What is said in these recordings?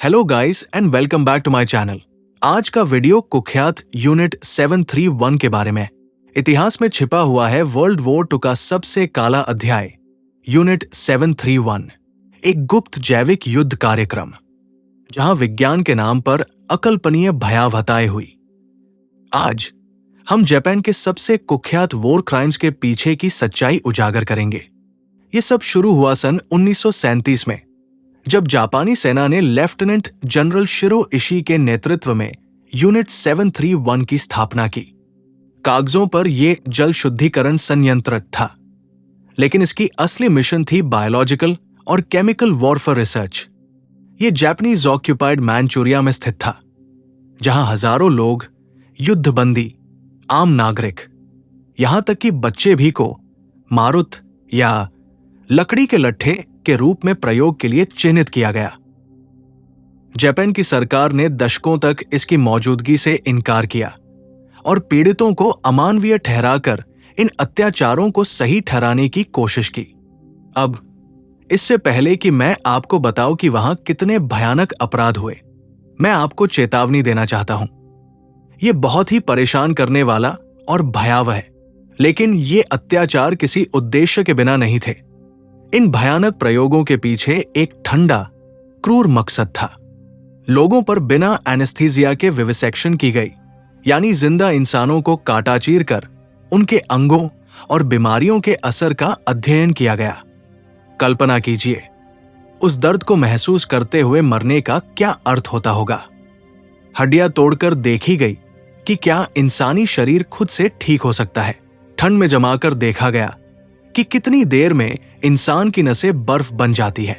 Hello guys and welcome back to my channel. आज का video कुख्यात यूनिट 731 के बारे में। इतिहास में छिपा हुआ है वर्ल्ड वॉर 2 का सबसे काला अध्याय, यूनिट 731, एक गुप्त जैविक युद्ध कार्यक्रम जहां विज्ञान के नाम पर अकल्पनीय भयावहताएं हुई। आज हम जापान के सबसे कुख्यात वॉर क्राइम्स के पीछे की सच्चाई उजागर करेंगे। ये सब शुरू हुआ सन 1937 में, जब जापानी सेना ने लेफ्टिनेंट जनरल शिरो इशी के नेतृत्व में यूनिट 731 की स्थापना की। कागजों पर यह जल शुद्धिकरण संयंत्र था, लेकिन इसकी असली मिशन थी बायोलॉजिकल और केमिकल वॉरफेयर रिसर्च। यह जापानीज ऑक्यूपाइड मैनचूरिया में स्थित था, जहां हजारों लोग, युद्धबंदी, आम नागरिक, यहां तक कि बच्चे भी को मारुत या लकड़ी के लट्ठे के रूप में प्रयोग के लिए चिन्हित किया गया। जापान की सरकार ने दशकों तक इसकी मौजूदगी से इनकार किया और पीड़ितों को अमानवीय ठहराकर इन अत्याचारों को सही ठहराने की कोशिश की। अब इससे पहले कि मैं आपको बताऊं कि वहां कितने भयानक अपराध हुए, मैं आपको चेतावनी देना चाहता हूं। यह बहुत ही परेशान करने वाला और भयावह है, लेकिन ये अत्याचार किसी उद्देश्य के बिना नहीं थे। इन भयानक प्रयोगों के पीछे एक ठंडा, क्रूर मकसद था। लोगों पर बिना एनेस्थीसिया के विविसेक्शन की गई, यानी जिंदा इंसानों को काटा चीर कर उनके अंगों और बीमारियों के असर का अध्ययन किया गया। कल्पना कीजिए, उस दर्द को महसूस करते हुए मरने का क्या अर्थ होता होगा। हड्डियां तोड़कर देखी गई कि क्या इंसानी शरीर खुद से ठीक हो सकता है। ठंड में जमाकर देखा गया कि कितनी देर में इंसान की नसें बर्फ बन जाती है।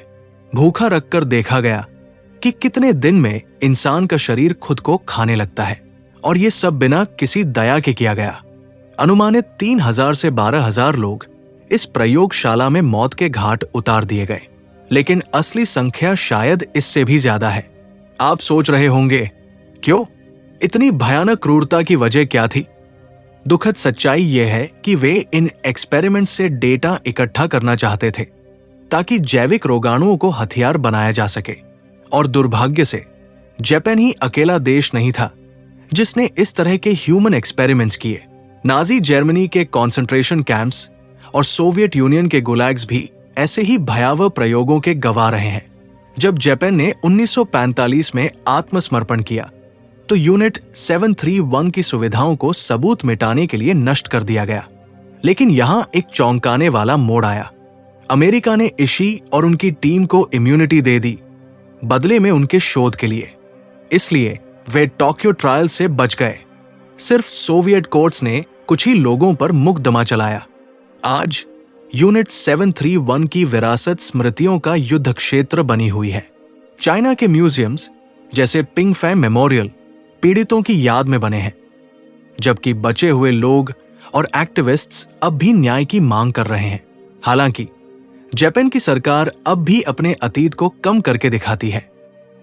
भूखा रखकर देखा गया कि कितने दिन में इंसान का शरीर खुद को खाने लगता है, और ये सब बिना किसी दया के किया गया। अनुमानित 3000 से 12000 लोग इस प्रयोगशाला में मौत के घाट उतार दिए गए, लेकिन असली संख्या शायद इससे भी ज्यादा है। आप सोच रहे होंगे, क्यों? इतनी भयानक क्रूरता की वजह क्या थी? दुखद सच्चाई यह है कि वे इन एक्सपेरिमेंट से डेटा इकट्ठा करना चाहते थे ताकि जैविक रोगाणुओं को हथियार बनाया जा सके। और दुर्भाग्य से जापान ही अकेला देश नहीं था जिसने इस तरह के ह्यूमन एक्सपेरिमेंट्स किए। नाजी जर्मनी के कॉन्सेंट्रेशन कैंप्स और सोवियत यूनियन के गुलाग्स भी ऐसे ही भयावह प्रयोगों के गवाह रहे हैं। जब जापान ने 1945 में आत्मसमर्पण किया तो यूनिट 731 की सुविधाओं को सबूत मिटाने के लिए नष्ट कर दिया गया। लेकिन यहां एक चौंकाने वाला मोड़ आया। अमेरिका ने इशी और उनकी टीम को इम्यूनिटी दे दी, बदले में उनके शोध के लिए। इसलिए वे टोक्यो ट्रायल से बच गए। सिर्फ सोवियत कोर्ट्स ने कुछ ही लोगों पर मुकदमा चलाया। आज यूनिट 731 की विरासत स्मृतियों का युद्ध क्षेत्र बनी हुई है। चाइना के म्यूजियम्स जैसे पिंगफै मेमोरियल पीड़ितों की याद में बने हैं, जबकि बचे हुए लोग और एक्टिविस्ट्स अब भी न्याय की मांग कर रहे हैं। हालांकि जापान की सरकार अब भी अपने अतीत को कम करके दिखाती है,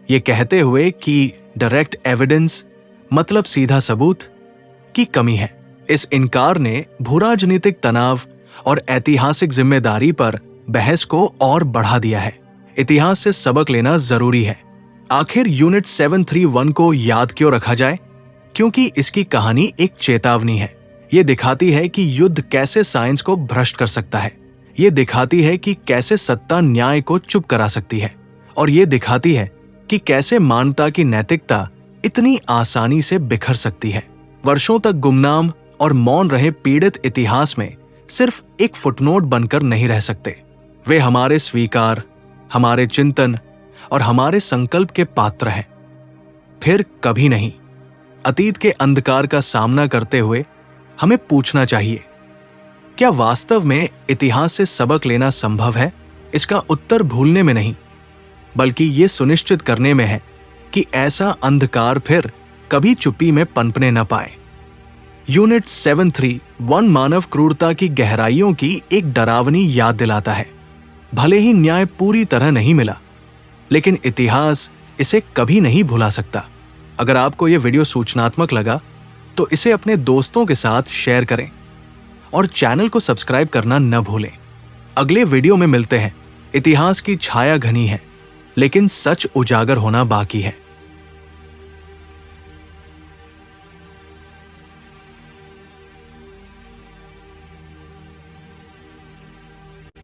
ये कहते हुए कि डायरेक्ट एविडेंस मतलब सीधा सबूत की कमी है। इस इनकार ने भूराजनीतिक तनाव और ऐतिहासिक जिम्मेदारी पर बहस को और बढ़ा दिया है। इतिहास से सबक लेना जरूरी है। आखिर यूनिट 731 को याद क्यों रखा जाए? क्योंकि इसकी कहानी एक चेतावनी है। ये दिखाती है कि युद्ध कैसे साइंस को भ्रष्ट कर सकता है। ये दिखाती है कि कैसे सत्ता न्याय को चुप करा सकती है, और ये दिखाती है कि कैसे मानवता की नैतिकता इतनी आसानी से बिखर सकती है। वर्षों तक गुमनाम और मौन रहे पीड़ित इतिहास में सिर्फ एक फुटनोट बनकर नहीं रह सकते। वे हमारे स्वीकार, हमारे चिंतन और हमारे संकल्प के पात्र हैं। फिर कभी नहीं। अतीत के अंधकार का सामना करते हुए हमें पूछना चाहिए, क्या वास्तव में इतिहास से सबक लेना संभव है? इसका उत्तर भूलने में नहीं, बल्कि ये सुनिश्चित करने में है कि ऐसा अंधकार फिर कभी चुप्पी में पनपने न पाए। यूनिट 731 मानव क्रूरता की गहराइयों की एक डरावनी याद दिलाता है। भले ही न्याय पूरी तरह नहीं मिला, लेकिन इतिहास इसे कभी नहीं भुला सकता। अगर आपको यह वीडियो सूचनात्मक लगा तो इसे अपने दोस्तों के साथ शेयर करें और चैनल को सब्सक्राइब करना न भूलें। अगले वीडियो में मिलते हैं। इतिहास की छाया घनी है, लेकिन सच उजागर होना बाकी है।